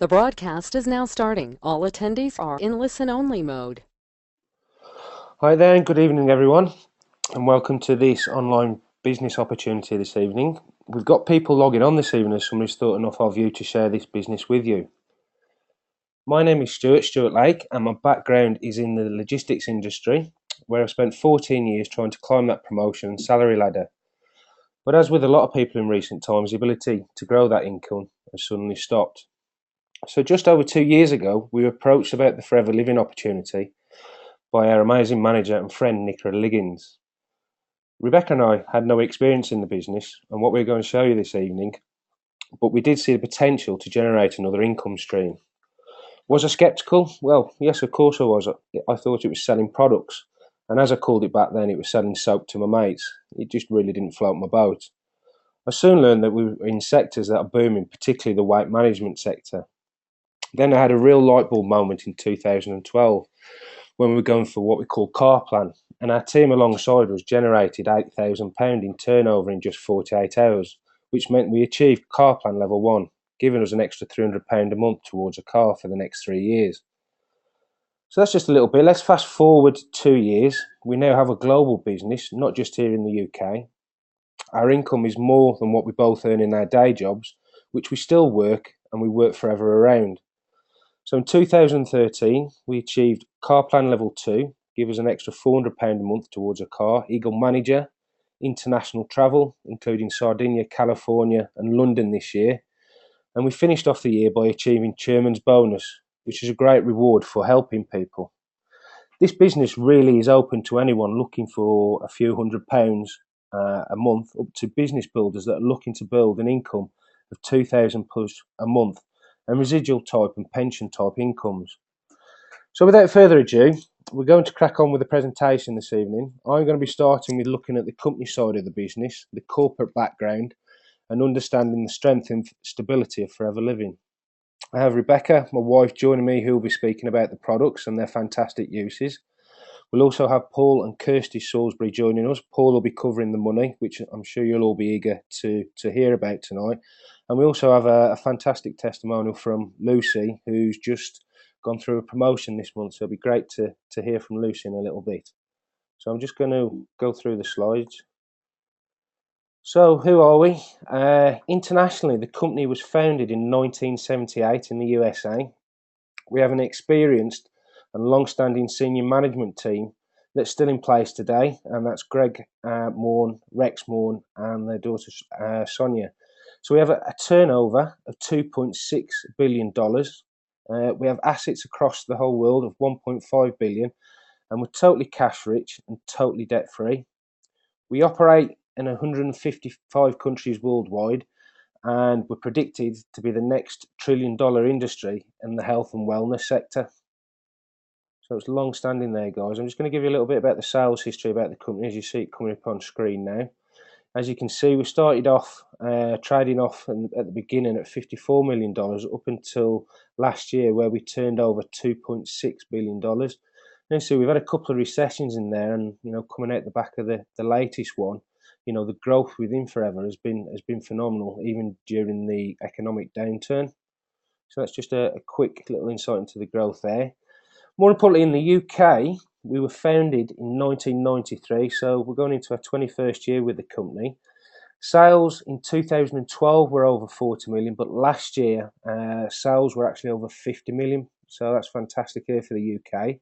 The broadcast is now starting. All attendees are in listen-only mode. Hi there, and good evening, everyone, and welcome to this online business opportunity this evening. We've got people logging on this evening as somebody's thought enough of you to share this business with you. My name is Stuart Lake, and my background is in the logistics industry, where I've spent 14 years trying to climb that promotion and salary ladder. But as with a lot of people in recent times, the ability to grow that income has suddenly stopped. So just over 2 years ago, we were approached about the Forever Living opportunity by our amazing manager and friend, Nicola Liggins. Rebecca and I had no experience in the business and what we're going to show you this evening, but we did see the potential to generate another income stream. Was I sceptical? Well, yes, of course I was. I thought it was selling products, and as I called it back then, it was selling soap to my mates. It just really didn't float my boat. I soon learned that we were in sectors that are booming, particularly the weight management sector. Then I had a real light bulb moment in 2012 when we were going for what we call car plan, and our team alongside us generated £8,000 in turnover in just 48 hours, which meant we achieved car plan level 1, giving us an extra £300 a month towards a car for the next 3 years. So that's just a little bit. Let's fast forward 2 years. We now have a global business, not just here in the UK. Our income is more than what we both earn in our day jobs, which we still work and we work forever around. So in 2013, we achieved car plan level 2, give us an extra £400 a month towards a car, Eagle Manager, international travel, including Sardinia, California and London this year. And we finished off the year by achieving Chairman's Bonus, which is a great reward for helping people. This business really is open to anyone looking for a few £100 a month, up to business builders that are looking to build an income of 2,000 plus a month, and residual type and pension type incomes. So without further ado, we're going to crack on with the presentation this evening. I'm going to be starting with looking at the company side of the business, the corporate background, and understanding the strength and stability of Forever Living. I have Rebecca, my wife, joining me, who will be speaking about the products and their fantastic uses. We'll also have Paul and Kirsty Salisbury joining us. Paul will be covering the money, which I'm sure you'll all be eager to hear about tonight. And we also have a fantastic testimonial from Lucy, who's just gone through a promotion this month. So it'll be great to hear from Lucy in a little bit. So I'm just going to go through the slides. So who are we? Internationally, the company was founded in 1978 in the USA. We have an experienced and long-standing senior management team that's still in place today, and that's Greg Morn, Rex Morn, and their daughter Sonia. So we have a turnover of $2.6 billion. We have assets across the whole world of 1.5 billion, and we're totally cash rich and totally debt free. We operate in 155 countries worldwide, and we're predicted to be the next $1 trillion industry in the health and wellness sector. So it's long standing there, guys. I'm just going to give you a little bit about the sales history about the company as you see it coming up on screen now. As you can see, we started off trading off at the beginning at $54 million up until last year, where we turned over $2.6 billion. And so we've had a couple of recessions in there, and coming out the back of the latest one, the growth within Forever has been phenomenal, even during the economic downturn. So that's just a quick little insight into the growth there. More importantly, in the UK, we were founded in 1993, so we're going into our 21st year with the company. Sales in 2012 were over 40 million, but last year sales were actually over 50 million, so that's fantastic here for the UK.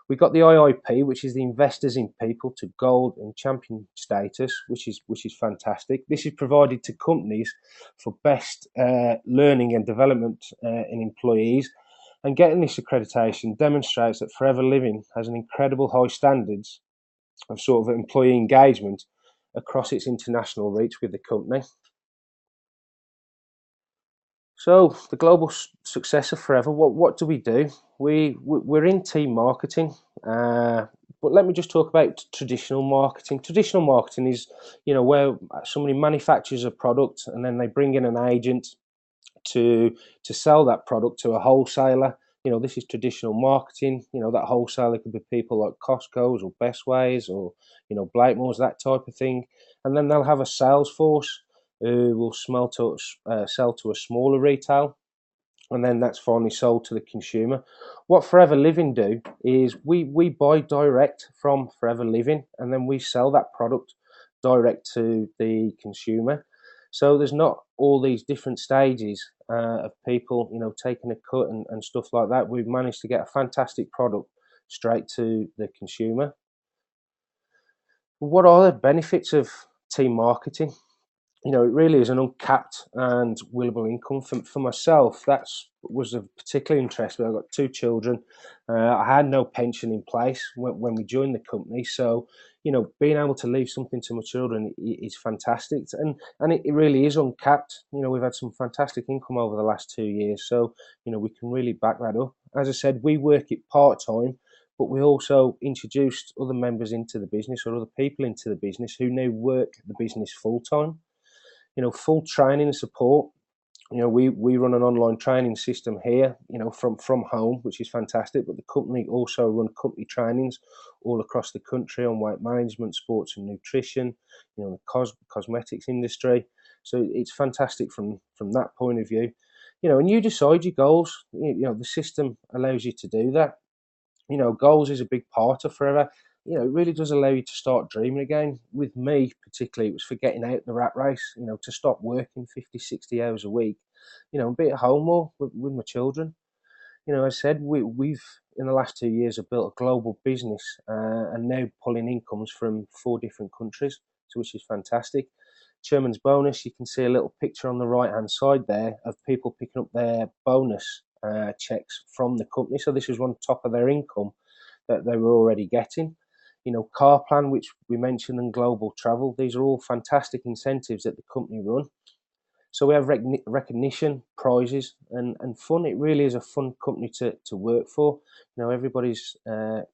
We got the IIP, which is the Investors in People, to Gold and Champion status, which is fantastic. This is provided to companies for best learning and development in employees. And getting this accreditation demonstrates that Forever Living has an incredible high standards of sort of employee engagement across its international reach with the company. So the global success of Forever, what do we do? We're in team marketing, but let me just talk about traditional marketing. Traditional marketing is, where somebody manufactures a product and then they bring in an agent to sell that product to a wholesaler. This is traditional marketing. That wholesaler could be people like Costco's or Best Ways or Blakemore's, that type of thing. And then they'll have a sales force who will sell to a smaller retail. and then that's finally sold to the consumer. What Forever Living do is we buy direct from Forever Living, and then we sell that product direct to the consumer. So there's not all these different stages of people, taking a cut and stuff like that. We've managed to get a fantastic product straight to the consumer. What are the benefits of team marketing? It really is an uncapped and willable income. For myself, that was of particular interest. I've got two children. I had no pension in place when we joined the company. So, being able to leave something to my children is fantastic. And it really is uncapped. We've had some fantastic income over the last 2 years. So, we can really back that up. As I said, we work it part-time, but we also introduced other members into the business, or other people into the business who now work the business full-time. Full training and support. We run an online training system here, from home, which is fantastic. But the company also run company trainings all across the country on weight management, sports and nutrition, the cosmetics industry. So it's fantastic from that point of view. And you decide your goals. The system allows you to do that. Goals is a big part of Forever. It really does allow you to start dreaming again. With me, particularly, it was for getting out the rat race, to stop working 50, 60 hours a week, and be at home more with my children. As I said, we've, in the last 2 years, have built a global business and now pulling incomes from 4 different countries, so which is fantastic. Chairman's bonus, you can see a little picture on the right-hand side there of people picking up their bonus checks from the company. So this was on top of their income that they were already getting. Car plan, which we mentioned, and global travel. These are all fantastic incentives that the company run. So we have recognition, prizes, and fun. It really is a fun company to work for. Everybody's in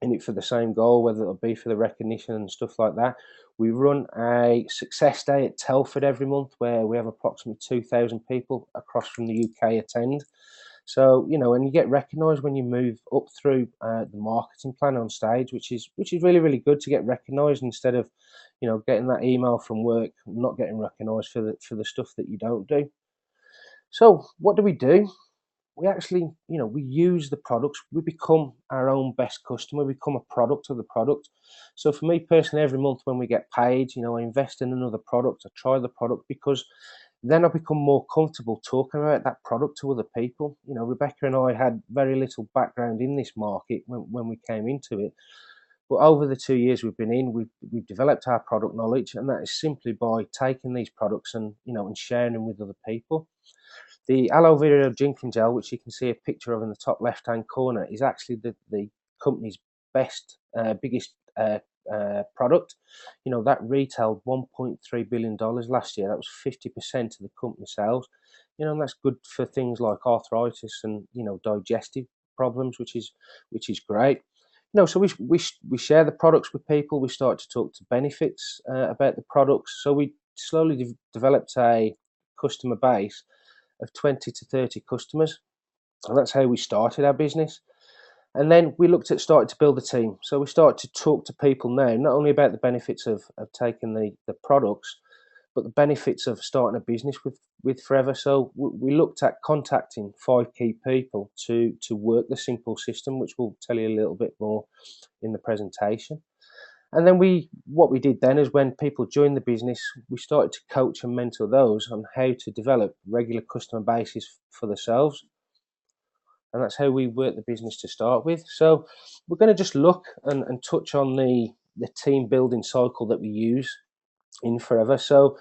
it for the same goal, whether it'll be for the recognition and stuff like that. We run a success day at Telford every month, where we have approximately 2,000 people across from the UK attend. So, and you get recognised when you move up through the marketing plan on stage, which is really, really good to get recognised, instead of, getting that email from work, not getting recognised for the stuff that you don't do. So what do? We actually, we use the products. We become our own best customer. We become a product of the product. So for me personally, every month when we get paid, I invest in another product. I try the product, because then I become more comfortable talking about that product to other people. Rebecca and I had very little background in this market when we came into it. But over the 2 years we've been in, we've developed our product knowledge, and that is simply by taking these products and sharing them with other people. The aloe vera drinking gel, which you can see a picture of in the top left-hand corner, is actually the company's biggest product. That retailed $1.3 billion last year. That was 50% of the company sales. And that's good for things like arthritis and digestive problems, which is great. So we share the products with people. We start to talk to benefits about the products. So we slowly developed a customer base of 20 to 30 customers, and that's how we started our business. And then we looked at starting to build a team. So we started to talk to people now, not only about the benefits of taking the products, but the benefits of starting a business with Forever. So we looked at contacting 5 key people to work the simple system, which we'll tell you a little bit more in the presentation. And then what we did then is, when people joined the business, we started to coach and mentor those on how to develop regular customer bases for themselves. And that's how we work the business to start with. So we're going to just look and touch on the team building cycle that we use in Forever. So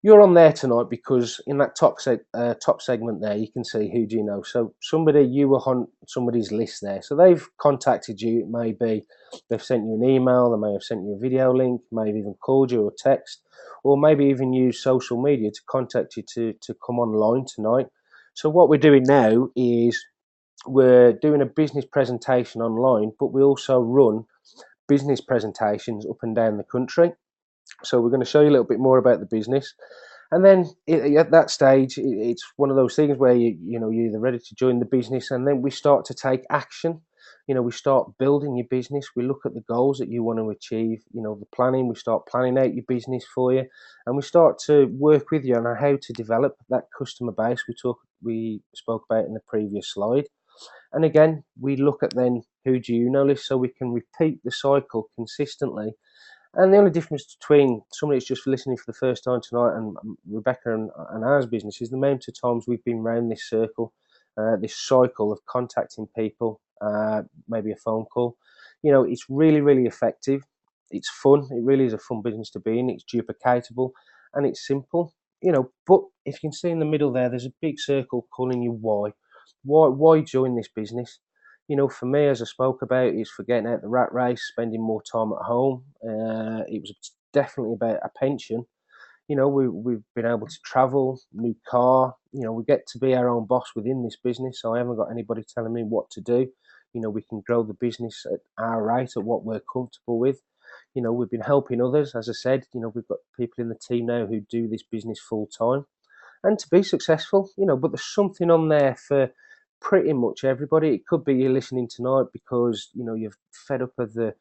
you're on there tonight because in that top segment there, you can see who do you know. So you were on somebody's list there. So they've contacted you. It may be they've sent you an email, they may have sent you a video link, may have even called you or text, or maybe even use social media to contact you to come online tonight. So what we're doing now is we're doing a business presentation online, but we also run business presentations up and down the country. So we're going to show you a little bit more about the business. And then at that stage, it's one of those things where you're either ready to join the business, and then we start to take action. We start building your business. We look at the goals that you want to achieve, the planning. We start planning out your business for you, and we start to work with you on how to develop that customer base. We talk we spoke about in the previous slide. And again, we look at then who do you know list, so we can repeat the cycle consistently. And the only difference between somebody that's just listening for the first time tonight and Rebecca and ours business is the amount of times we've been round this circle, this cycle of contacting people, maybe a phone call. It's really, really effective. It's fun. It really is a fun business to be in. It's duplicatable and it's simple. But if you can see in the middle there's a big circle calling you why. Why join this business? For me, as I spoke about, is for getting out the rat race, spending more time at home. It was definitely about a pension. We've been able to travel, new car. We get to be our own boss within this business. So I haven't got anybody telling me what to do. We can grow the business at our rate, at what we're comfortable with. We've been helping others. As I said, we've got people in the team now who do this business full time and to be successful. But there's something on there for pretty much everybody. It could be you're listening tonight because you're fed up of the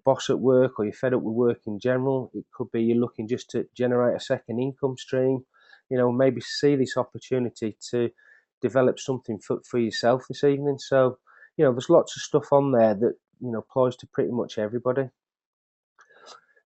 boss at work, or you're fed up with work in general. It could be you're looking just to generate a second income stream. Maybe see this opportunity to develop something for yourself this evening. So there's lots of stuff on there that applies to pretty much everybody.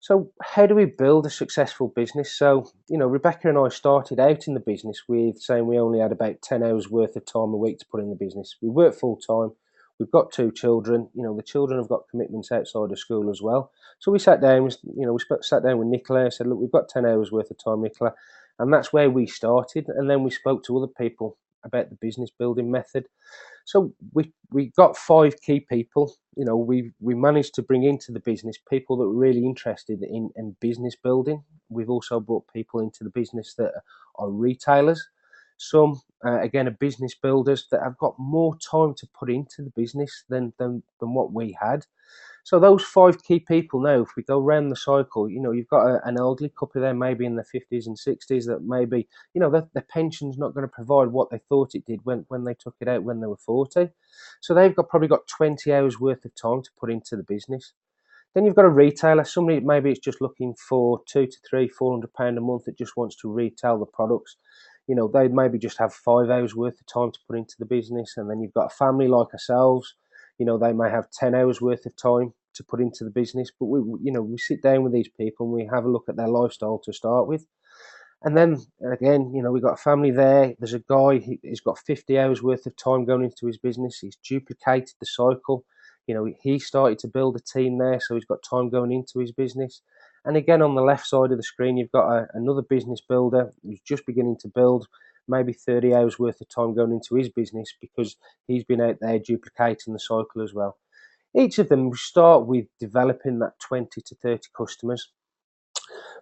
So how do we build a successful business? So, Rebecca and I started out in the business with saying we only had about 10 hours worth of time a week to put in the business. We work full time. We've got 2 children. The children have got commitments outside of school as well. So we sat down, sat down with Nicola and said, look, we've got 10 hours worth of time, Nicola. And that's where we started. And then we spoke to other people about the business building method. So we got 5 key people. We managed to bring into the business people that were really interested in business building. We've also brought people into the business that are retailers. Some again are business builders that have got more time to put into the business than what we had. So those 5 key people now, if we go round the cycle, you've got an elderly couple there, maybe in their 50s and 60s, that maybe, their pension's not going to provide what they thought it did when they took it out when they were 40. So they've probably got 20 hours worth of time to put into the business. Then you've got a retailer, somebody maybe it's just looking for £200 to £400 a month that just wants to retail the products. They maybe just have 5 hours worth of time to put into the business. And then you've got a family like ourselves. They may have 10 hours worth of time to put into the business. But we sit down with these people and we have a look at their lifestyle to start with. And then again, we've got a family there. There's a guy, he's got 50 hours worth of time going into his business. He's duplicated the cycle. He started to build a team there, so he's got time going into his business. And again, on the left side of the screen, you've got another business builder who's just beginning to build, maybe 30 hours worth of time going into his business because he's been out there duplicating the cycle as well. Each of them start with developing that 20 to 30 customers.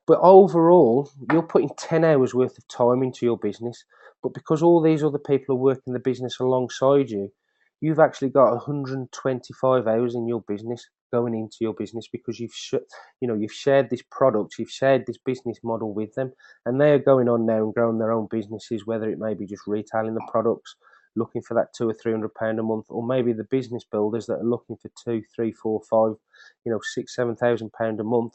But overall, you're putting 10 hours worth of time into your business. But because all these other people are working the business alongside you, you've actually got 125 hours in your business going into your business because you've shared this product, you've shared this business model with them, and they're going on now and growing their own businesses, whether it may be just retailing the products, looking for that £200 or £300 a month, or maybe the business builders that are looking for 2, 3, 4, 5, £6,000, £7,000 a month.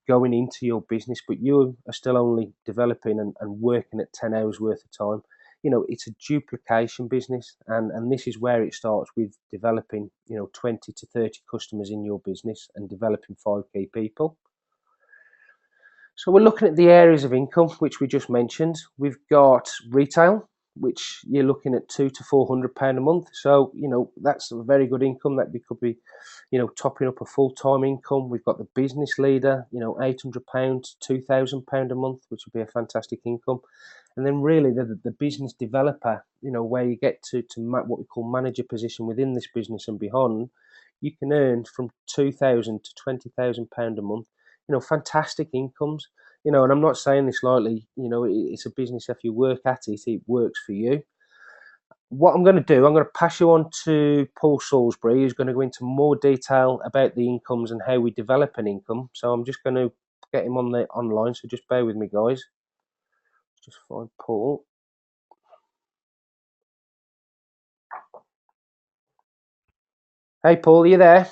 Going into your business, but you are still only developing and working at 10 hours worth of time. It's a duplication business, and this is where it starts with developing 20 to 30 customers in your business and developing 5 key people. So we're looking at the areas of income which we just mentioned. We've got retail, which you're looking at £200 to £400 a month. So that's a very good income. That could be topping up a full-time income. We've got the business leader, £800 to £2,000 a month, which would be a fantastic income. And then really the business developer, where you get to what we call manager position within this business and beyond, you can earn from £2,000 to £20,000 a month. Fantastic incomes. And I'm not saying this lightly. It's a business. If you work at it, it works for you. What I'm going to do, I'm going to pass you on to Paul Salisbury, who's going to go into more detail about the incomes and how we develop an income. So I'm just going to get him online. So just bear with me, guys. Just find Paul. Hey, Paul, are you there?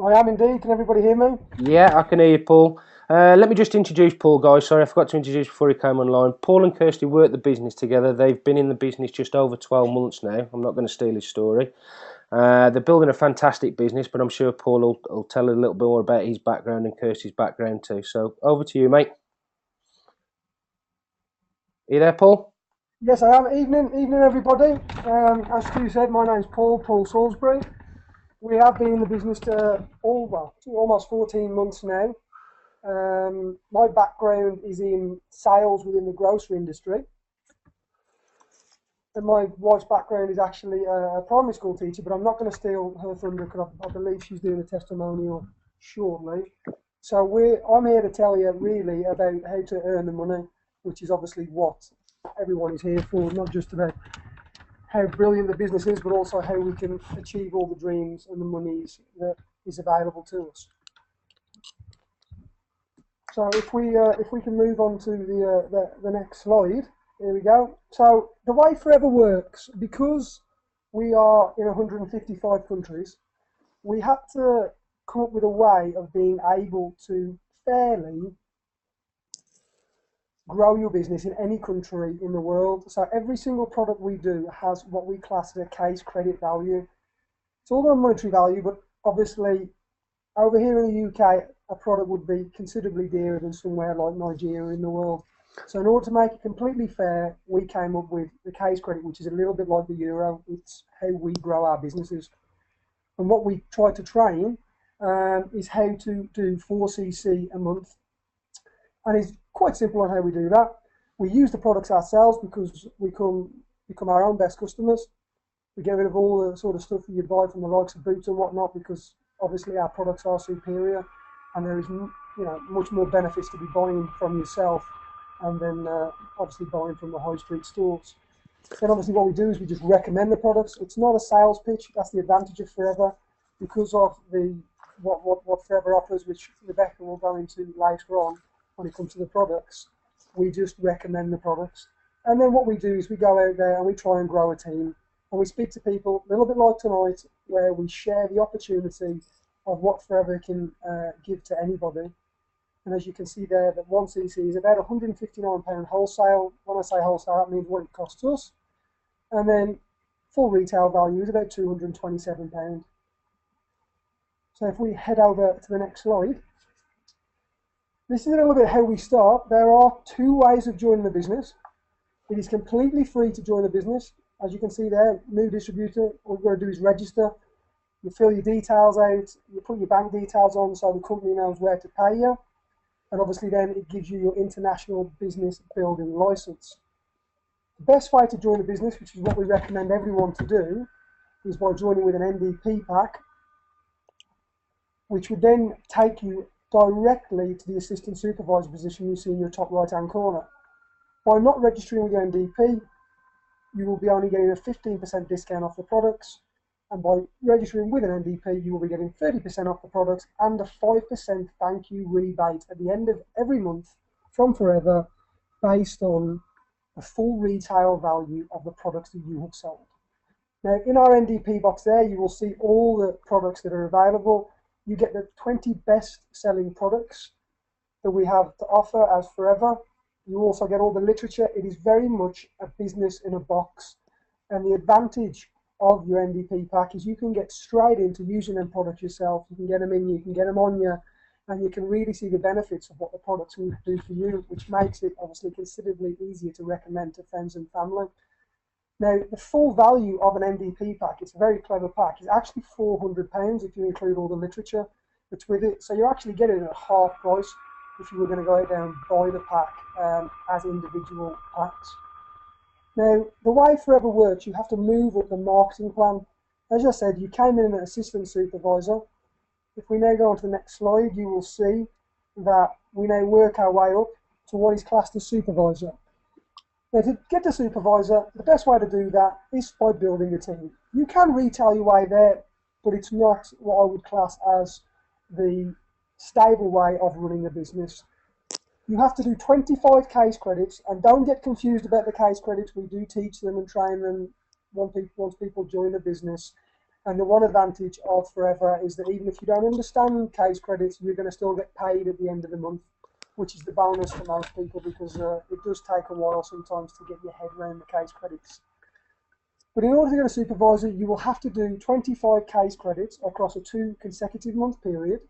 I am indeed. Can everybody hear me? Yeah, I can hear you, Paul. Let me just introduce Paul, guys. Sorry, I forgot to introduce before he came online. Paul and Kirsty work the business together. They've been in the business just over 12 months now. I'm not going to steal his story. They're building a fantastic business, but I'm sure Paul will tell a little bit more about his background and Kirsty's background too. So over to you, mate. Are you there, Paul? Yes, I am. Evening, everybody. As Stu said, my name's Paul Salisbury. We have been in the business almost 14 months now. My background is in sales within the grocery industry. And my wife's background is actually a primary school teacher, but I'm not going to steal her thunder because I believe she's doing a testimonial shortly. So I'm here to tell you really about how to earn the money, which is obviously what everyone is here for, not just about how brilliant the business is, but also how we can achieve all the dreams and the monies that is available to us. So if we can move on to the next slide. Here we go. So the way Forever works, because we are in 155 countries, we had to come up with a way of being able to fairly grow your business in any country in the world. So every single product we do has what we class as a case credit value. It's all got a monetary value, but obviously over here in the UK, a product would be considerably dearer than somewhere like Nigeria in the world. So in order to make it completely fair, we came up with the case credit, which is a little bit like the euro. It's how we grow our businesses. And what we try to train is how to do 4cc a month. And it's quite simple on how we do that. We use the products ourselves because we become our own best customers. We get rid of all the sort of stuff that you buy from the likes of Boots and whatnot, because obviously our products are superior, and there is much more benefits to be buying from yourself and then obviously buying from the high street stores. Then obviously what we do is we just recommend the products. It's not a sales pitch. That's the advantage of Forever, because of what Forever offers, which Rebecca will go into later on when it comes to the products. We just recommend the products. And then what we do is we go out there and we try and grow a team, and we speak to people, a little bit like tonight, where we share the opportunity of what Forever can give to anybody. And as you can see there, that 1cc is about £159 wholesale. When I say wholesale, that means what it costs us. And then full retail value is about £227. So if we head over to the next slide, this is a little bit how we start. There are two ways of joining the business. It is completely free to join the business. As you can see there, new distributor, all you've got to do is register. You fill your details out, you put your bank details on so the company knows where to pay you. And obviously then it gives you your international business building license. The best way to join a business, which is what we recommend everyone to do, is by joining with an NDP pack, which would then take you directly to the assistant supervisor position you see in your top right hand corner. By not registering with your NDP, you will be only getting a 15% discount off the products, and by registering with an NDP, you will be getting 30% off the products and a 5% thank you rebate at the end of every month from Forever, based on the full retail value of the products that you have sold. Now, in our NDP box there, you will see all the products that are available. You get the 20 best selling products that we have to offer as Forever. You also get all the literature. It is very much a business in a box. And the advantage of your NDP pack is you can get straight into using them products yourself. You can get them in, you can get them on you, and you can really see the benefits of what the products will do for you, which makes it obviously considerably easier to recommend to friends and family. Now, the full value of an NDP pack, it's a very clever pack, is actually £400 if you include all the literature that's with it. So you're actually getting it at half price if you were going to go out there and buy the pack as individual packs. Now, the way Forever works, you have to move up the marketing plan. As I said, you came in as an assistant supervisor. If we now go on to the next slide, you will see that we now work our way up to what is classed as supervisor. Now, to get to supervisor, the best way to do that is by building a team. You can retail your way there, but it's not what I would class as the stable way of running a business. You have to do 25 case credits, and don't get confused about the case credits. We do teach them and train them once people join the business. And the one advantage of Forever is that even if you don't understand case credits, you're going to still get paid at the end of the month. which is the bonus for most people because it does take a while sometimes to get your head around the case credits. But in order to get a supervisor, you will have to do 25 case credits across a 2 consecutive month period.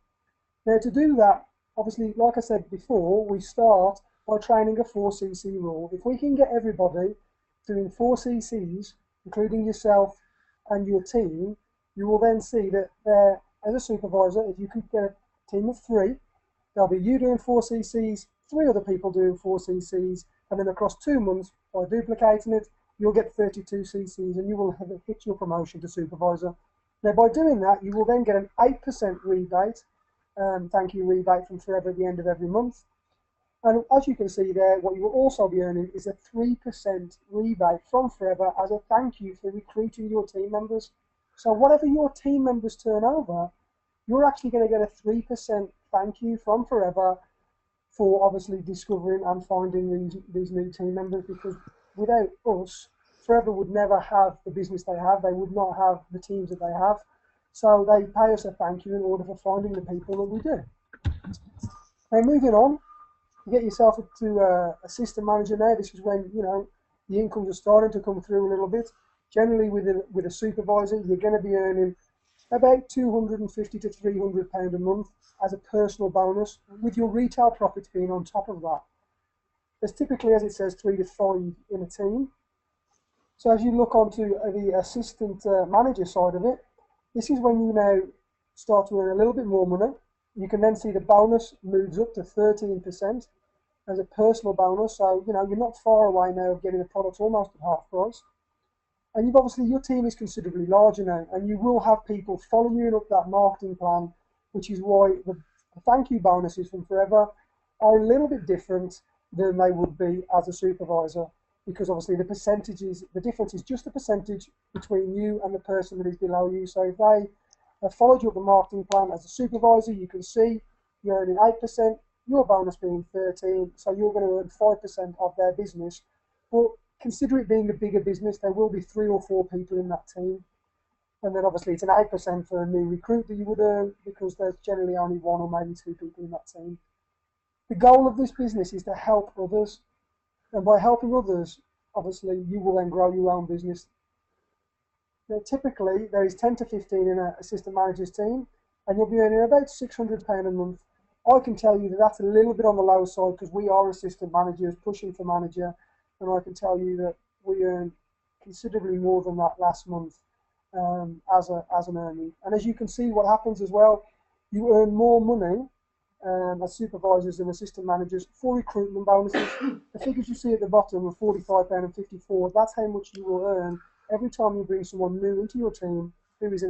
Now, to do that, obviously, like I said before, we start by training a 4cc rule. If we can get everybody doing 4cc's, including yourself and your team, you will then see that there, as a supervisor, if you can get a team of 3, there'll be you doing 4cc's, 3 other people doing 4cc's, and then across 2 months, by duplicating it, you'll get 32cc's and you will have hit your promotion to supervisor. Now, by doing that, you will then get an 8% rebate, thank you rebate from Forever at the end of every month. And as you can see there, what you will also be earning is a 3% rebate from Forever as a thank you for recruiting your team members. So whatever your team members turn over, you're actually going to get a 3% thank you from Forever for obviously discovering and finding these new team members, because without us, Forever would never have the business they have. They would not have the teams that they have. So they pay us a thank you in order for finding the people that we do. Now, moving on, you get yourself up to assistant manager now. This is when, you know, the incomes are starting to come through a little bit. Generally, with a supervisor, you're going to be earning about £250 to £300 a month as a personal bonus, with your retail profits being on top of that. There's typically, as it says, 3 to 5 in a team. So as you look onto the assistant manager side of it, this is when you now start to earn a little bit more money. You can then see the bonus moves up to 13% as a personal bonus. So, you know, you're not far away now of getting the products almost at half price. And you've obviously, your team is considerably larger now, and you will have people following you up that marketing plan, which is why the thank you bonuses from Forever are a little bit different than they would be as a supervisor, because obviously the percentages, the difference is just the percentage between you and the person that is below you. So if they have followed you up the marketing plan as a supervisor, you can see you're earning 8%, your bonus being 13%, so you're going to earn 5% of their business. But consider it being a bigger business, there will be 3 or 4 people in that team. And then obviously it's an 8% for a new recruit that you would earn, because there's generally only 1 or maybe 2 people in that team. The goal of this business is to help others. And by helping others, obviously you will then grow your own business. Now, typically there is 10 to 15 in an assistant manager's team, and you'll be earning about £600 a month. I can tell you that that's a little bit on the low side, because we are assistant managers pushing for manager. And I can tell you that we earned considerably more than that last month as an earning. And as you can see, what happens as well, you earn more money as supervisors and assistant managers for recruitment bonuses. The figures you see at the bottom of £45 and £54, that's how much you will earn every time you bring someone new into your team who is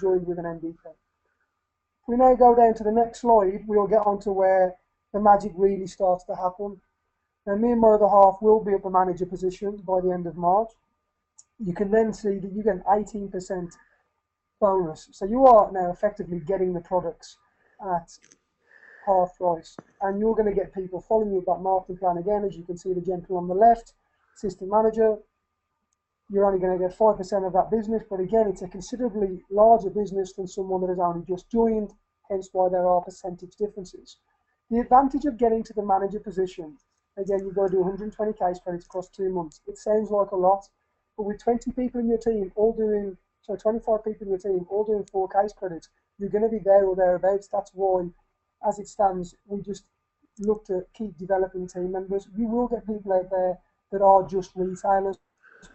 joined with an NDP. If we now go down to the next slide, we'll get on to where the magic really starts to happen. Now, me and my other half will be up a manager position by the end of March. You can then see that you get an 18% bonus. So you are now effectively getting the products at half price. And you're going to get people following you with that marketing plan again. As you can see, the gentleman on the left, assistant manager, you're only going to get 5% of that business. But again, it's a considerably larger business than someone that has only just joined, hence why there are percentage differences. The advantage of getting to the manager position, again, you've got to do 120 case credits across 2 months. It sounds like a lot, but with 20 people in your team, 25 people in your team, all doing 4 case credits, you're going to be there or thereabouts. That's why, as it stands, we just look to keep developing team members. You will get people out there that are just retailers,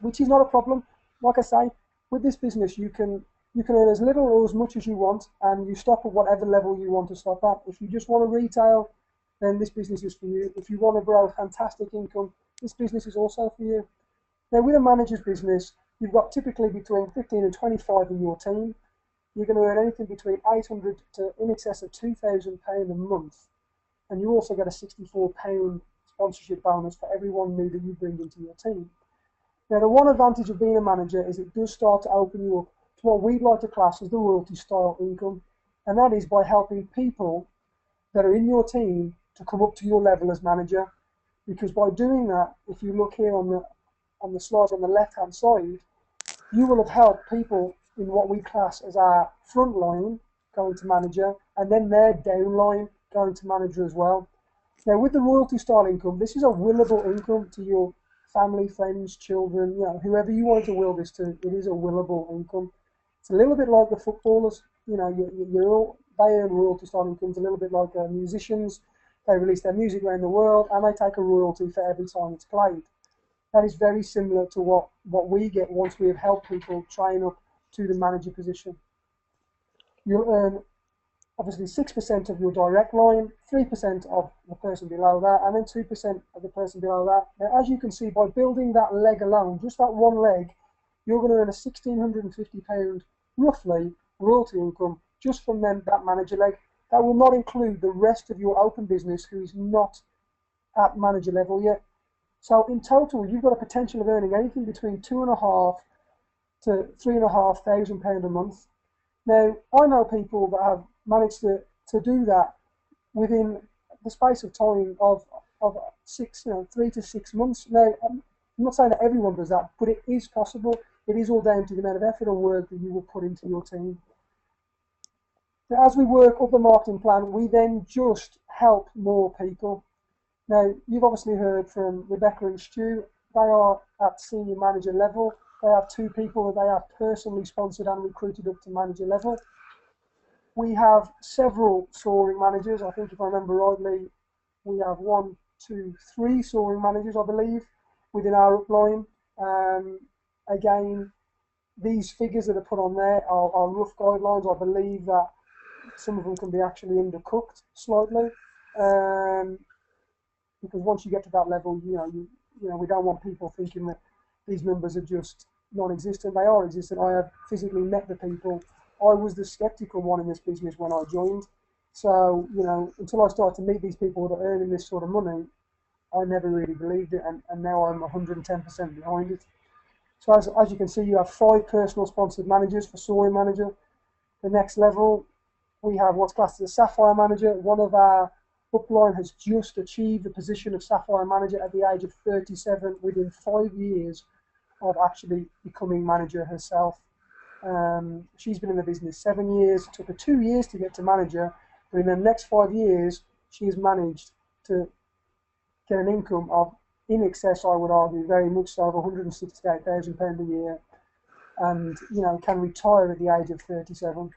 which is not a problem. Like I say, with this business, you can earn as little or as much as you want, and you stop at whatever level you want to stop at. If you just want to retail, then this business is for you. If you want to grow fantastic income, this business is also for you. Now, with a manager's business, you've got typically between 15 and 25 in your team. You're going to earn anything between £800 to in excess of £2,000 a month. And you also get a £64 sponsorship bonus for everyone new that you bring into your team. Now, the one advantage of being a manager is it does start to open you up to what we'd like to class as the royalty style income. And that is by helping people that are in your team to come up to your level as manager. Because by doing that, if you look here on the slide on the left hand side, you will have helped people in what we class as our front line going to manager, and then their down line going to manager as well. Now, with the royalty style income, this is a willable income to your family, friends, children, whoever you want to will this to. It is a willable income. It's a little bit like the footballers. They earn royalty style incomes a little bit like musicians. They release their music around the world and they take a royalty for every time it's played. That is very similar to what we get once we have helped people train up to the manager position. You'll earn obviously 6% of your direct line, 3% of the person below that, and then 2% of the person below that. Now, as you can see, by building that leg alone, just that one leg, you're going to earn a £1,650 roughly royalty income just from that manager leg. That will not include the rest of your open business who is not at manager level yet. So in total, you've got a potential of earning anything between £2,500 to £3,500 a month. Now, I know people that have managed to do that within the space of time of 3 to 6 months. Now, I'm not saying that everyone does that, but it is possible. It is all down to the amount of effort and work that you will put into your team. Now, as we work up the marketing plan, we then just help more people. Now, you've obviously heard from Rebecca and Stu. They are at senior manager level. They have 2 people that they have personally sponsored and recruited up to manager level. We have several soaring managers. I think if I remember rightly, we have 1, 2, 3 soaring managers, I believe, within our upline. Again, these figures that are put on there are rough guidelines. I believe that some of them can be actually undercooked slightly. Because once you get to that level, we don't want people thinking that these numbers are just non-existent. They are existent. I have physically met the people. I was the skeptical one in this business when I joined. So, until I started to meet these people that are earning this sort of money, I never really believed it, and now I'm 110% behind it. So as you can see, you have 5 personal sponsored managers for soaring manager. The next level, we have what's classed as a sapphire manager. One of our upline has just achieved the position of sapphire manager at the age of 37 within 5 years of actually becoming manager herself. She's been in the business 7 years. It took her 2 years to get to manager, but in the next 5 years, she has managed to get an income of in excess, I would argue, very much so, of £168,000 a year, and can retire at the age of 37,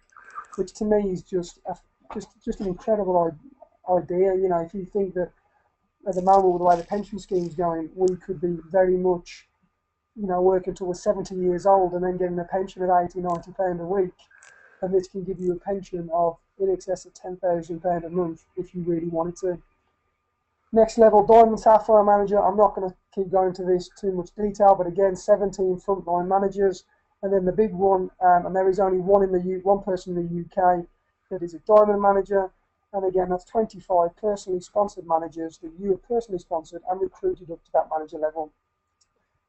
which to me is just an incredible idea. If you think that at the moment with the way the pension scheme's going, we could be very much working until we're 70 years old and then getting a pension of £80-90 a week, and this can give you a pension of in excess of £10,000 a month if you really wanted to. Next level, Diamond Sapphire Manager. I'm not going to keep going to this too much detail, but again, 17 frontline managers, and then the big one, and there is only one person in the UK that is a Diamond Manager, and again, that's 25 personally sponsored managers that you have personally sponsored and recruited up to that manager level.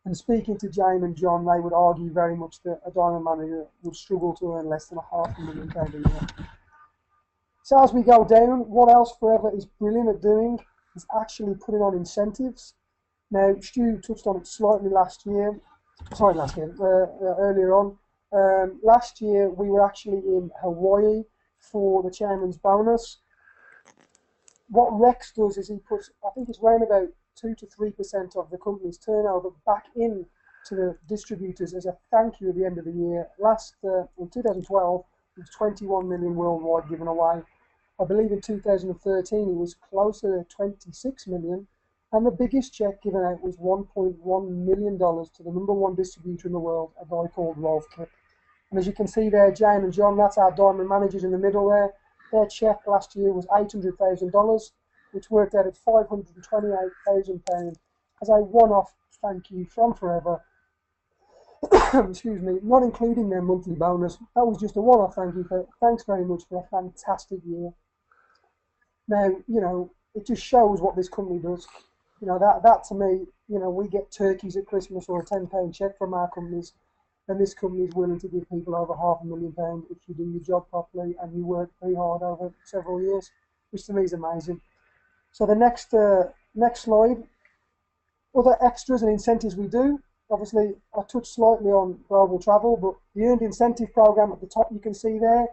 And speaking to Jane and John, they would argue very much that a Diamond Manager would struggle to earn less than £500,000 a year. So as we go down, what else Forever is brilliant at doing is actually putting on incentives. Now, Stu touched on it slightly earlier on. Last year, we were actually in Hawaii for the chairman's bonus. What Rex does is he puts, I think it's around about 2 to 3% of the company's turnover back in to the distributors as a thank you at the end of the year. In 2012, it was 21 million worldwide given away. I believe in 2013 it was closer to 26 million, and the biggest check given out was $1.1 million to the number 1 distributor in the world, a guy called Rolf Kip. And as you can see there, Jane and John, that's our Diamond Managers in the middle there. Their check last year was $800,000, which worked out at £528,000 as a one-off thank you from Forever. Excuse me, not including their monthly bonus. That was just a one-off thank you. Thanks very much for a fantastic year. Now, it just shows what this company does. That to me, we get turkeys at Christmas or a £10 check from our companies, and this company is willing to give people over £500,000 if you do your job properly and you work very hard over several years, which to me is amazing. So the next slide, other extras and incentives we do. Obviously, I touched slightly on global travel, but the earned incentive program at the top you can see there,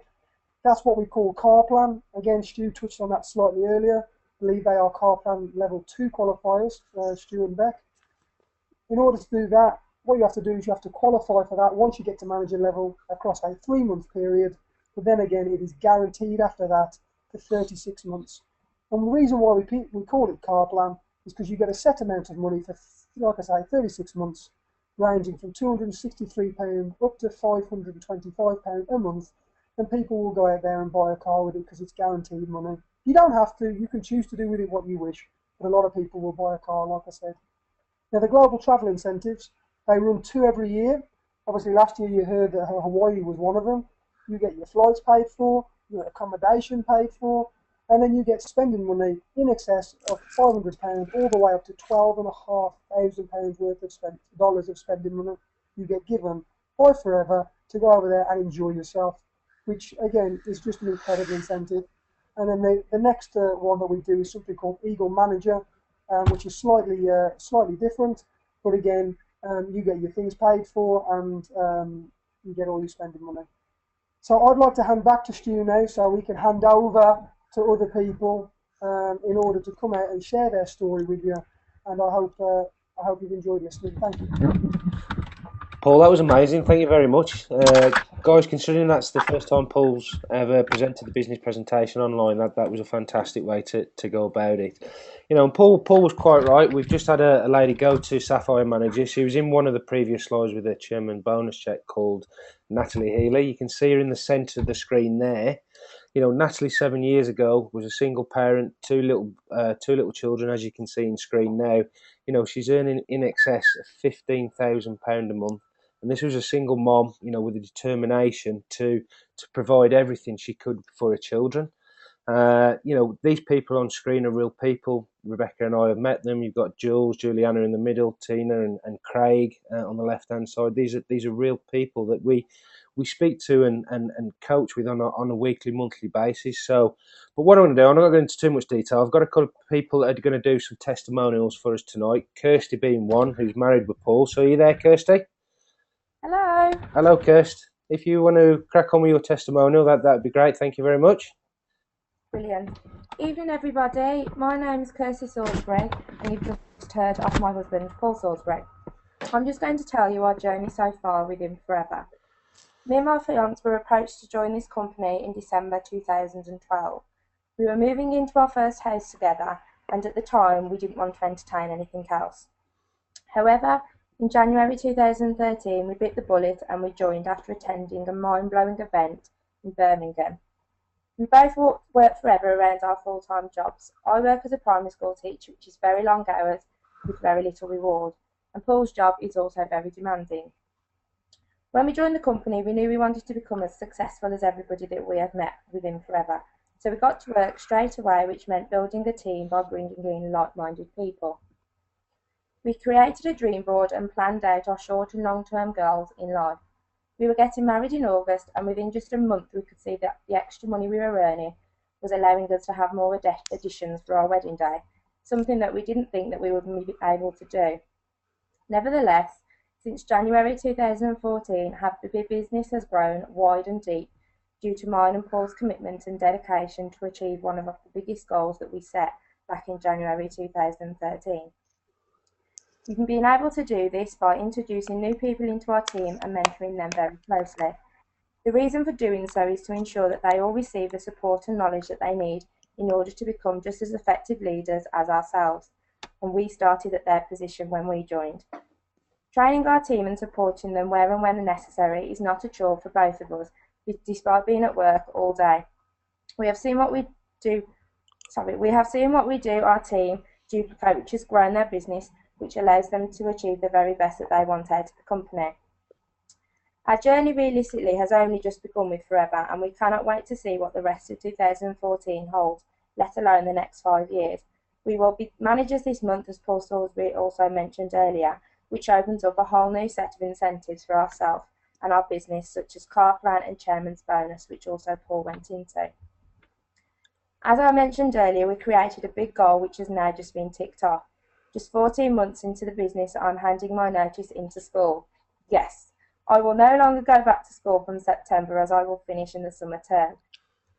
that's what we call Car Plan. Again, Stu touched on that slightly earlier. believe they are car plan level 2 qualifiers, Stu and Beck. In order to do that, what you have to do is you have to qualify for that once you get to manager level across a 3-month period, but then again it is guaranteed after that for 36 months. And the reason why we call it car plan is because you get a set amount of money for, like I say, 36 months, ranging from £263 up to £525 a month, and people will go out there and buy a car with it because it's guaranteed money. You don't have to, you can choose to do with it what you wish, but a lot of people will buy a car, like I said. Now, the global travel incentives, they run 2 every year. Obviously, last year you heard that Hawaii was one of them. You get your flights paid for, your accommodation paid for, and then you get spending money in excess of £500 all the way up to £12,500 worth of dollars of spending money you get given by Forever to go over there and enjoy yourself, which again is just an incredible incentive. And then the next one that we do is something called Eagle Manager, which is slightly different, but again, you get your things paid for and you get all your spending money. So I'd like to hand back to Stu now so we can hand over to other people in order to come out and share their story with you. And I hope you've enjoyed listening. Thank you. Paul, that was amazing. Thank you very much. Guys, considering that's the first time Paul's ever presented the business presentation online, that was a fantastic way to go about it. You know, and Paul was quite right. We've just had a lady go to Sapphire Manager. She was in one of the previous slides with a chairman bonus check called Natalie Healy. You can see her in the centre of the screen there. You know, Natalie 7 years ago was a single parent, two little children, as you can see in screen now. You know, she's earning in excess of £15,000 a month. And this was a single mom, you know, with a determination to provide everything she could for her children. You know, these people on screen are real people. Rebecca and I have met them. You've got Jules, Juliana in the middle, Tina and Craig on the left-hand side. These are real people that we speak to and coach with on a weekly, monthly basis. So, but what I'm going to do, I'm not going to go into too much detail. I've got a couple of people that are going to do some testimonials for us tonight. Kirsty being one, who's married with Paul. So are you there, Kirsty? Hello. Hello, Kirst. If you want to crack on with your testimonial, that'd be great. Thank you very much. Brilliant. Evening, everybody. My name's Kirsty Salisbury, and you've just heard of my husband, Paul Salisbury. I'm just going to tell you our journey so far with him Forever. Me and my fiance were approached to join this company in December 2012. We were moving into our first house together, and at the time we didn't want to entertain anything else. However, in January 2013, we bit the bullet and we joined after attending a mind-blowing event in Birmingham. We both work forever around our full-time jobs. I work as a primary school teacher, which is very long hours with very little reward, and Paul's job is also very demanding. When we joined the company, we knew we wanted to become as successful as everybody that we had met within Forever. So we got to work straight away, which meant building a team by bringing in like-minded people. We created a dream board and planned out our short and long-term goals in life. We were getting married in August, and within just a month we could see that the extra money we were earning was allowing us to have more additions for our wedding day, something that we didn't think that we would be able to do. Nevertheless, since January 2014, the business has grown wide and deep due to mine and Paul's commitment and dedication to achieve one of the biggest goals that we set back in January 2013. We've been able to do this by introducing new people into our team and mentoring them very closely. The reason for doing so is to ensure that they all receive the support and knowledge that they need in order to become just as effective leaders as ourselves, and we started at their position when we joined. Training our team and supporting them where and when necessary is not a chore for both of us, despite being at work all day. We have seen what we do. Our team do coaches growing their business, which allows them to achieve the very best that they want out of the company. Our journey realistically has only just begun with Forever, and we cannot wait to see what the rest of 2014 holds, let alone the next 5 years. We will be managers this month, as Paul Salisbury also mentioned earlier, which opens up a whole new set of incentives for ourselves and our business, such as car plan and chairman's bonus, which also Paul went into. As I mentioned earlier, we created a big goal which has now just been ticked off. Just 14 months into the business, I'm handing my notice into school. Yes, I will no longer go back to school from September, as I will finish in the summer term.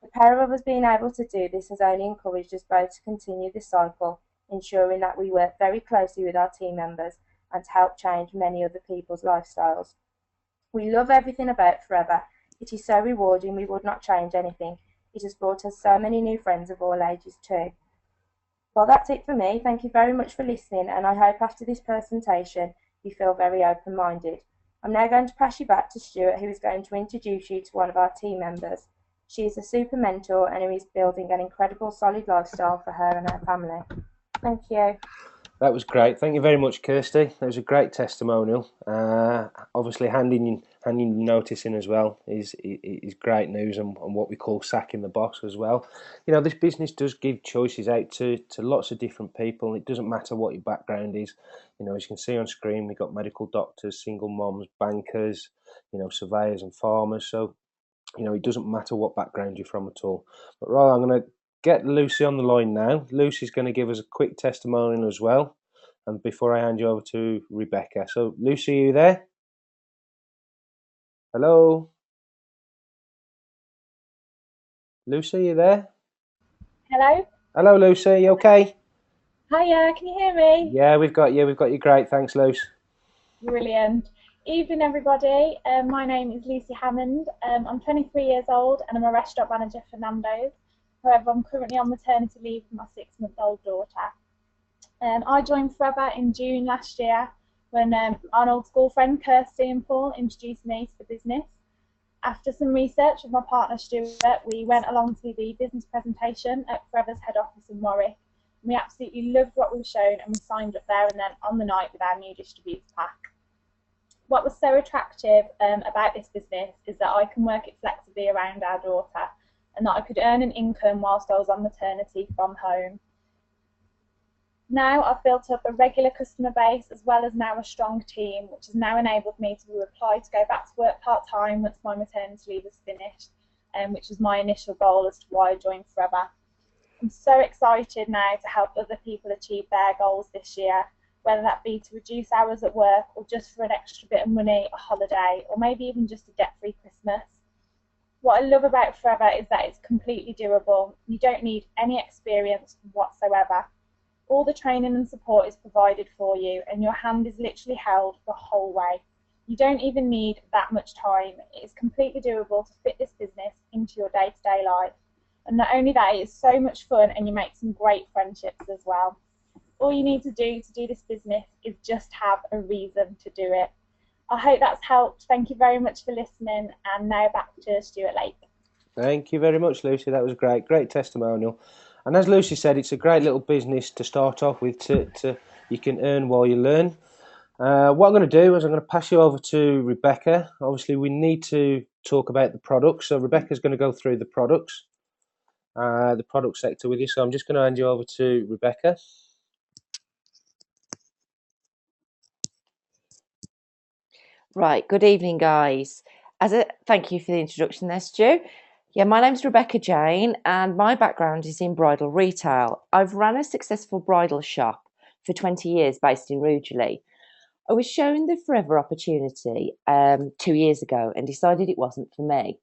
The pair of us being able to do this has only encouraged us both to continue this cycle, ensuring that we work very closely with our team members and to help change many other people's lifestyles. We love everything about Forever. It is so rewarding, we would not change anything. It has brought us so many new friends of all ages too. Well, that's it for me. Thank you very much for listening, and I hope after this presentation you feel very open-minded. I'm now going to pass you back to Stuart, who is going to introduce you to one of our team members. She is a super mentor and who is building an incredible solid lifestyle for her and her family. Thank you. That was great. Thank you very much, Kirsty. That was a great testimonial. Obviously, handing notice in as well is great news, and what we call sacking the boss as well. You know, this business does give choices out to lots of different people. It doesn't matter what your background is. You know, as you can see on screen, we've got medical doctors, single moms, bankers, you know, surveyors and farmers. So, you know, it doesn't matter what background you're from at all. But right, I'm going to get Lucy on the line now. Lucy's going to give us a quick testimonial as well, and before I hand you over to Rebecca. So, Lucy, are you there? Hello? Lucy, are you there? Hello? Hello, Lucy, you okay? Hiya, can you hear me? Yeah, we've got you great. Thanks, Lucy. Brilliant. Evening, everybody. My name is Lucy Hammond. I'm 23 years old and I'm a restaurant manager for Nando's. However, I'm currently on maternity leave for my 6-month-old daughter. I joined Forever in June last year when our old school friend Kirsty and Paul introduced me to the business. After some research with my partner Stuart, we went along to the business presentation at Forever's head office in Warwick. We absolutely loved what we were shown and we signed up there and then on the night with our new distributor pack. What was so attractive about this business is that I can work it flexibly around our daughter and that I could earn an income whilst I was on maternity from home. Now I've built up a regular customer base as well as now a strong team, which has now enabled me to apply to go back to work part-time once my maternity leave is finished, which was my initial goal as to why I joined Forever. I'm so excited now to help other people achieve their goals this year, whether that be to reduce hours at work or just for an extra bit of money, a holiday, or maybe even just a debt-free Christmas. What I love about Forever is that it's completely doable. You don't need any experience whatsoever. All the training and support is provided for you and your hand is literally held the whole way. You don't even need that much time. It is completely doable to fit this business into your day-to-day life. And not only that, it is so much fun and you make some great friendships as well. All you need to do this business is just have a reason to do it. I hope that's helped. Thank you very much for listening, and now back to Stuart Lake. Thank you very much, Lucy. That was great testimonial. And as Lucy said, it's a great little business to start off with. To you can earn while you learn. What I'm going to do is I'm going to pass you over to Rebecca. Obviously, we need to talk about the products. So Rebecca's going to go through the product sector with you. So I'm just going to hand you over to Rebecca. Right, good evening, guys. Thank you for the introduction there, Stu. Yeah, my name's Rebecca Jane and my background is in bridal retail. I've run a successful bridal shop for 20 years based in Rugeley. I was shown the Forever opportunity 2 years ago and decided it wasn't for me.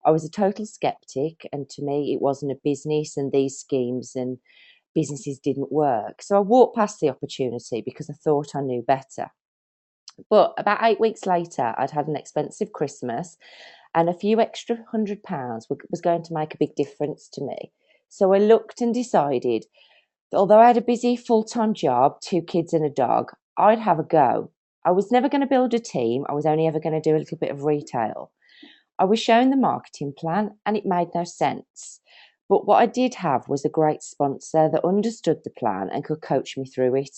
I was a total skeptic and to me it wasn't a business and these schemes and businesses didn't work. So I walked past the opportunity because I thought I knew better. But about 8 weeks later, I'd had an expensive Christmas and a few extra £100 was going to make a big difference to me. So I looked and decided that although I had a busy full-time job, 2 kids and a dog, I'd have a go. I was never going to build a team. I was only ever going to do a little bit of retail. I was shown the marketing plan and it made no sense. But what I did have was a great sponsor that understood the plan and could coach me through it.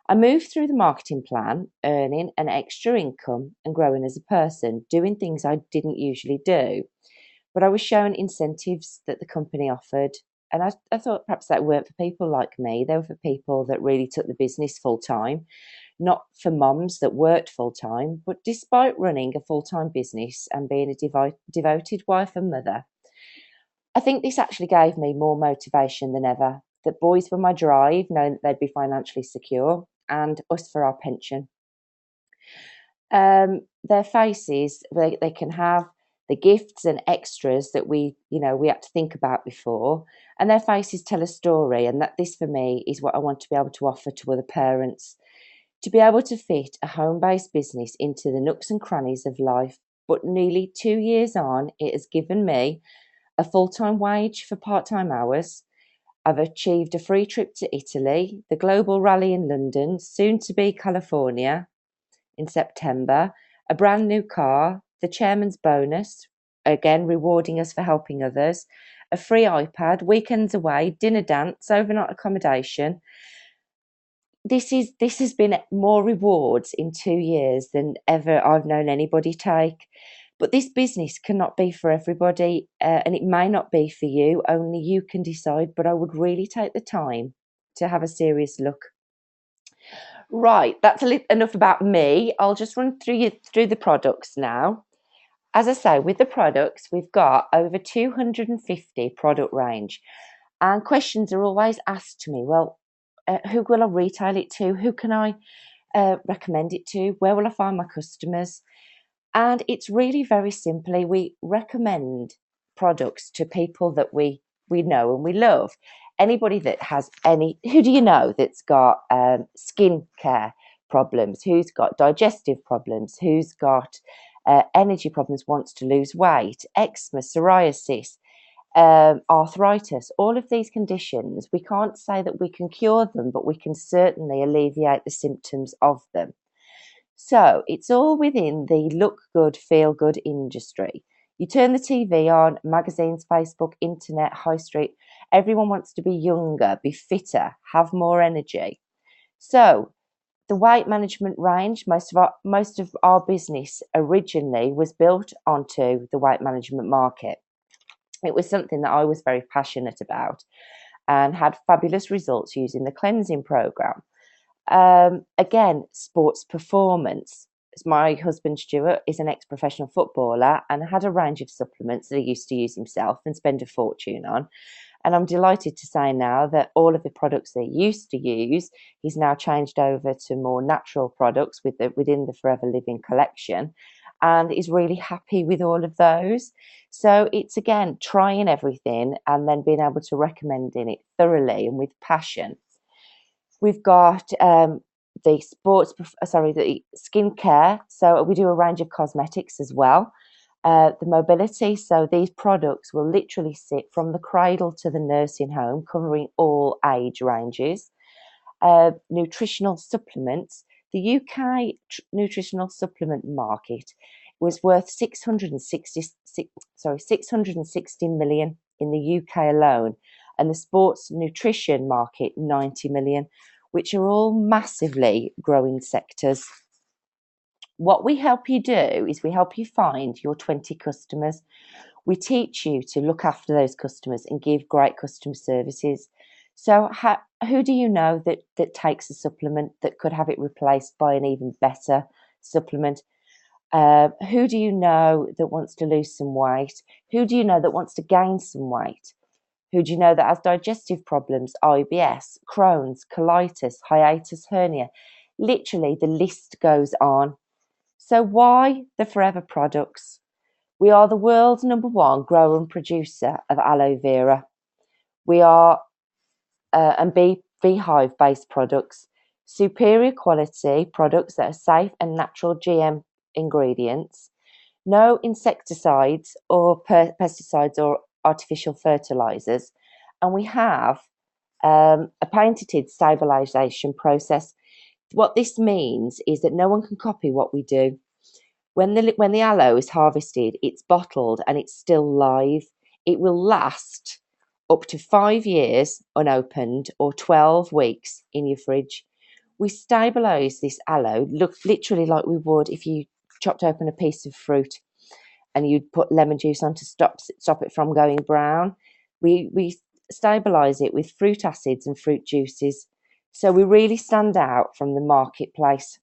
I moved through the marketing plan, earning an extra income and growing as a person, doing things I didn't usually do. But I was shown incentives that the company offered. And I thought perhaps that weren't for people like me. They were for people that really took the business full time, not for moms that worked full time. But despite running a full-time business and being a devoted wife and mother, I think this actually gave me more motivation than ever. That boys were my drive, knowing that they'd be financially secure, and us for our pension. Their faces, they can have the gifts and extras that we had to think about before, and their faces tell a story. And that this for me is what I want to be able to offer to other parents, to be able to fit a home-based business into the nooks and crannies of life. But nearly 2 years on, it has given me a full-time wage for part-time hours. I've achieved a free trip to Italy, the Global Rally in London, soon to be California in September, a brand new car, the chairman's bonus, again rewarding us for helping others, a free iPad, weekends away, dinner dance, overnight accommodation. This has been more rewards in 2 years than ever I've known anybody take. But this business cannot be for everybody, and it may not be for you. Only you can decide. But I would really take the time to have a serious look. Right, that's enough about me. I'll just run through the products now. As I say, with the products, we've got over 250 product range, and questions are always asked to me. Well, who will I retail it to? Who can I recommend it to? Where will I find my customers? And it's really very simply, we recommend products to people that we know and we love. Anybody that has who do you know that's got skin care problems, who's got digestive problems, who's got energy problems, wants to lose weight, eczema, psoriasis, arthritis, all of these conditions, we can't say that we can cure them, but we can certainly alleviate the symptoms of them. So it's all within the look good, feel good industry. You turn the TV on, magazines, Facebook, internet, high street, everyone wants to be younger, be fitter, have more energy. So the weight management range, most of our business originally was built onto the weight management market. It was something that I was very passionate about and had fabulous results using the cleansing program. Again, sports performance. My husband Stuart is an ex-professional footballer and had a range of supplements that he used to use himself and spend a fortune on. And I'm delighted to say now that all of the products they used to use, he's now changed over to more natural products within the Forever Living collection, and is really happy with all of those. So it's again trying everything and then being able to recommend it thoroughly and with passion. We've got the skincare. So we do a range of cosmetics as well. The mobility. So these products will literally sit from the cradle to the nursing home, covering all age ranges. Nutritional supplements. The UK nutritional supplement market was worth 660 million in the UK alone, and the sports nutrition market 90 million, which are all massively growing sectors. What we help you do is we help you find your 20 customers. We teach you to look after those customers and give great customer services. So who do you know that takes a supplement that could have it replaced by an even better supplement? Who do you know that wants to lose some weight? Who do you know that wants to gain some weight? Who do you know that has digestive problems, IBS, Crohn's, colitis, hiatus hernia? Literally, the list goes on. So why the Forever products? We are the world's #1 grower and producer of aloe vera. We are and beehive-based products, superior quality products that are safe and natural GM ingredients, no insecticides or pesticides or artificial fertilizers, and we have a patented stabilization process. What this means is that no one can copy what we do. When the aloe is harvested, it's bottled and it's still live. It will last up to 5 years unopened or 12 weeks in your fridge. We stabilise this aloe, literally like we would if you chopped open a piece of fruit and you'd put lemon juice on to stop it from going brown. We stabilise it with fruit acids and fruit juices. So we really stand out from the marketplace.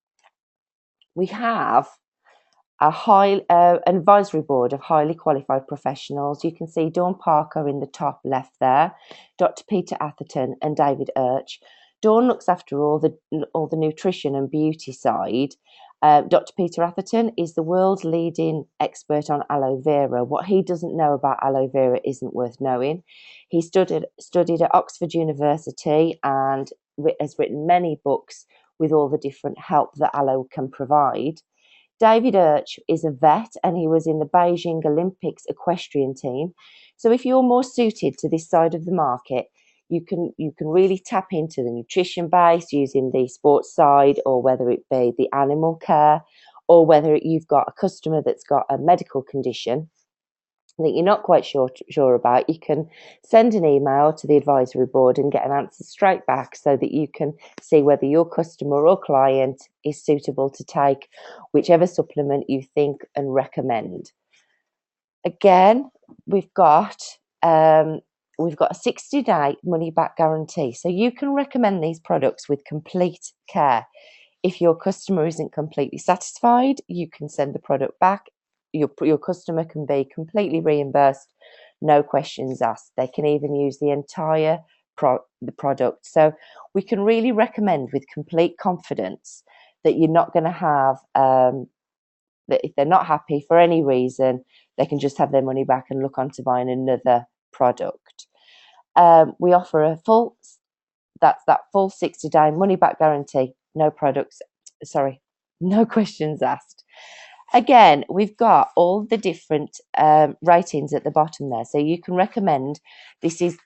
We have a advisory board of highly qualified professionals. You can see Dawn Parker in the top left there, Dr. Peter Atherton and David Urch. Dawn looks after all the nutrition and beauty side, Dr. Peter Atherton is the world's leading expert on aloe vera. What he doesn't know about aloe vera isn't worth knowing. He studied at Oxford University and has written many books with all the different help that aloe can provide. David Urch is a vet and he was in the Beijing Olympics equestrian team. So if you're more suited to this side of the market, you can really tap into the nutrition base using the sports side, or whether it be the animal care, or whether you've got a customer that's got a medical condition that you're not quite sure about, you can send an email to the advisory board and get an answer straight back so that you can see whether your customer or client is suitable to take whichever supplement you think and recommend. Again, we've got a 60-day money-back guarantee, so you can recommend these products with complete care. If your customer isn't completely satisfied, you can send the product back. Your customer can be completely reimbursed, no questions asked. They can even use the entire product. So we can really recommend with complete confidence that you're not going to have that if they're not happy for any reason, they can just have their money back and look on to buying another product. We offer a full 60-day money back guarantee, no questions asked. Again, we've got all the different ratings at the bottom there, so you can recommend. This is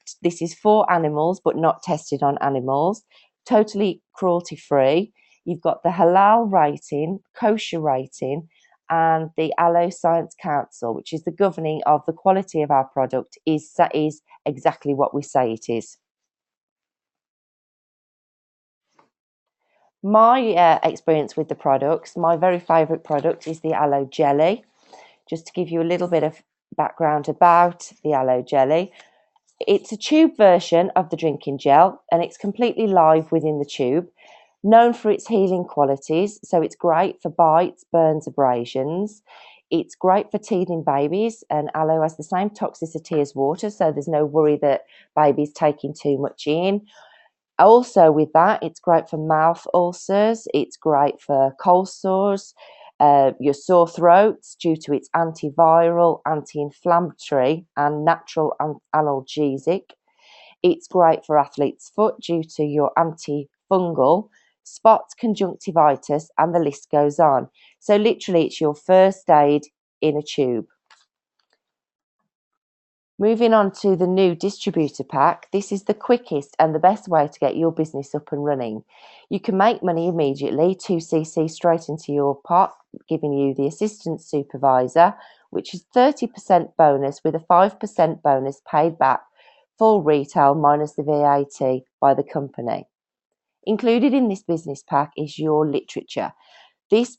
for animals, but not tested on animals. Totally cruelty free. You've got the halal rating, kosher rating, and the Aloe Science Council, which is the governing of the quality of our product, is exactly what we say it is. My experience with the products, my very favourite product is the aloe jelly. Just to give you a little bit of background about the aloe jelly, it's a tube version of the drinking gel and it's completely live within the tube, known for its healing qualities. So it's great for bites, burns, abrasions. It's great for teething babies, and aloe has the same toxicity as water, so there's no worry that baby's taking too much in. Also with that, it's great for mouth ulcers, it's great for cold sores, your sore throats due to its antiviral, anti-inflammatory and natural analgesic. It's great for athlete's foot due to your antifungal, spots, conjunctivitis, and the list goes on. So literally it's your first aid in a tube. Moving on to the new distributor pack, this is the quickest and the best way to get your business up and running. You can make money immediately, 2cc straight into your pot, giving you the assistant supervisor, which is 30% bonus with a 5% bonus paid back, full retail minus the VAT by the company. Included in this business pack is your literature. This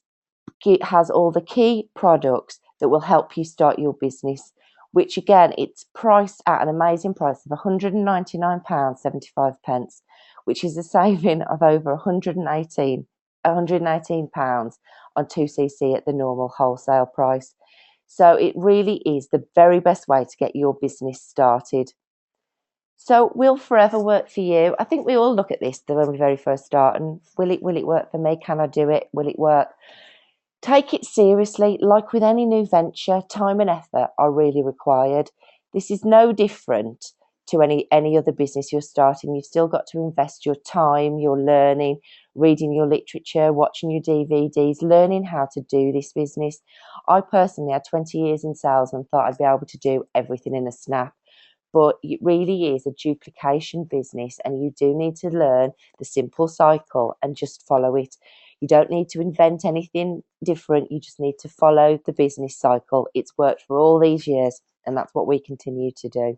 has all the key products that will help you start your business, which again, it's priced at an amazing price of £199.75, which is a saving of over £118 on 2cc at the normal wholesale price. So it really is the very best way to get your business started. So will forever work for you? I think we all look at this when we very first start and will it work for me? Can I do it? Will it work? Take it seriously. Like with any new venture, time and effort are really required. This is no different to any other business you're starting. You've still got to invest your time, your learning, reading your literature, watching your DVDs, learning how to do this business. I personally had 20 years in sales and thought I'd be able to do everything in a snap. But it really is a duplication business, and you do need to learn the simple cycle and just follow it. You don't need to invent anything different. You just need to follow the business cycle. It's worked for all these years, and that's what we continue to do.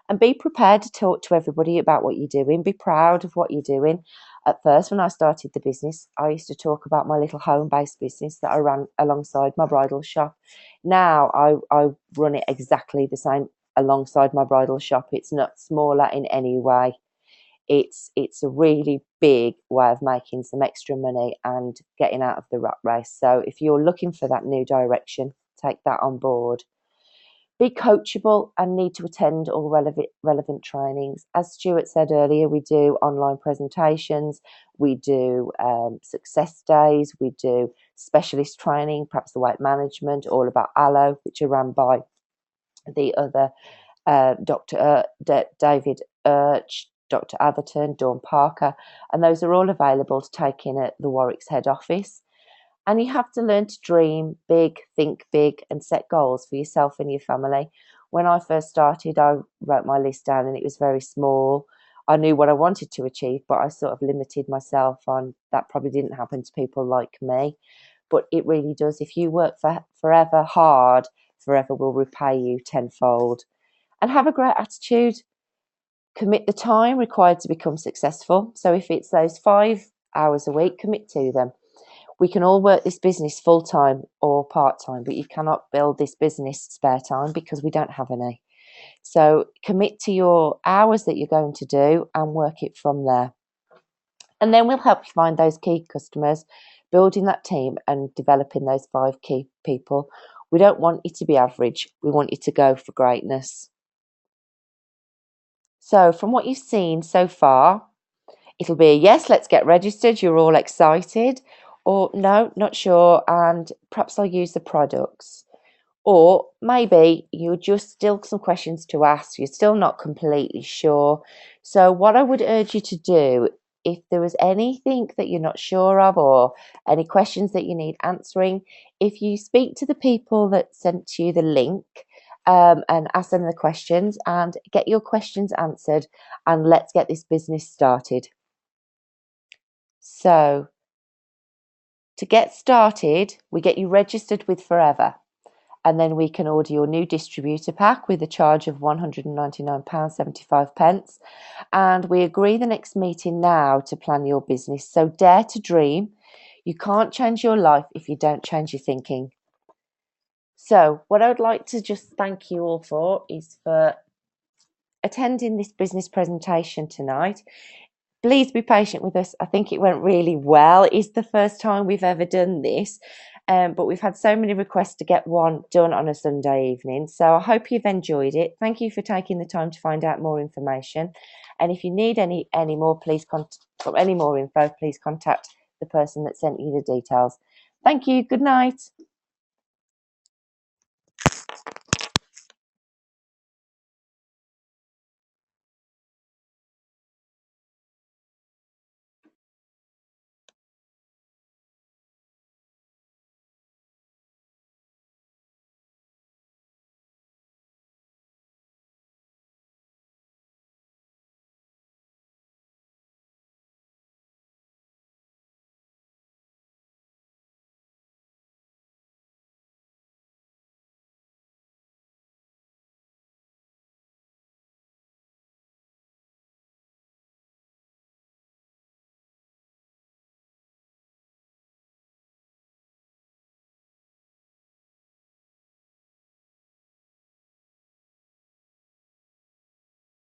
And be prepared to talk to everybody about what you're doing. Be proud of what you're doing. At first, when I started the business, I used to talk about my little home-based business that I ran alongside my bridal shop. Now I run it exactly the same alongside my bridal shop. It's not smaller in any way. It's a really big way of making some extra money and getting out of the rat race. So if you're looking for that new direction, take that on board. Be coachable and need to attend all relevant trainings. As Stuart said earlier, we do online presentations, we do success days, we do specialist training, perhaps the weight management, all about Allo, which are run by the other Dr. David Urch, Dr. Atherton, Dawn Parker, and those are all available to take in at the Warwick's head office. And you have to learn to dream big, think big, and set goals for yourself and your family. When I first started, I wrote my list down and it was very small. I knew what I wanted to achieve, but I sort of limited myself on that. Probably didn't happen to people like me, but it really does. If you work for forever hard, forever will repay you tenfold. And have a great attitude. Commit the time required to become successful. So if it's those 5 hours a week, commit to them. We can all work this business full-time or part-time, but you cannot build this business spare time because we don't have any. So commit to your hours that you're going to do and work it from there. And then we'll help you find those key customers, building that team and developing those 5 key people. We don't want you to be average. We want you to go for greatness. So from what you've seen so far, it'll be a yes, let's get registered. You're all excited. Or no, not sure, and perhaps I'll use the products. Or maybe you're just still some questions to ask. You're still not completely sure. So what I would urge you to do, if there was anything that you're not sure of or any questions that you need answering, if you speak to the people that sent you the link and ask them the questions and get your questions answered, and let's get this business started. So to get started, we get you registered with Forever, and then we can order your new distributor pack with a charge of £199.75, and we agree the next meeting now to plan your business. So dare to dream. You can't change your life if you don't change your thinking. So what I would like to just thank you all for is for attending this business presentation tonight. Please be patient with us. I think it went really well. It's the first time we've ever done this, but we've had so many requests to get one done on a Sunday evening. So I hope you've enjoyed it. Thank you for taking the time to find out more information. And if you need any more info, please contact the person that sent you the details. Thank you. Good night.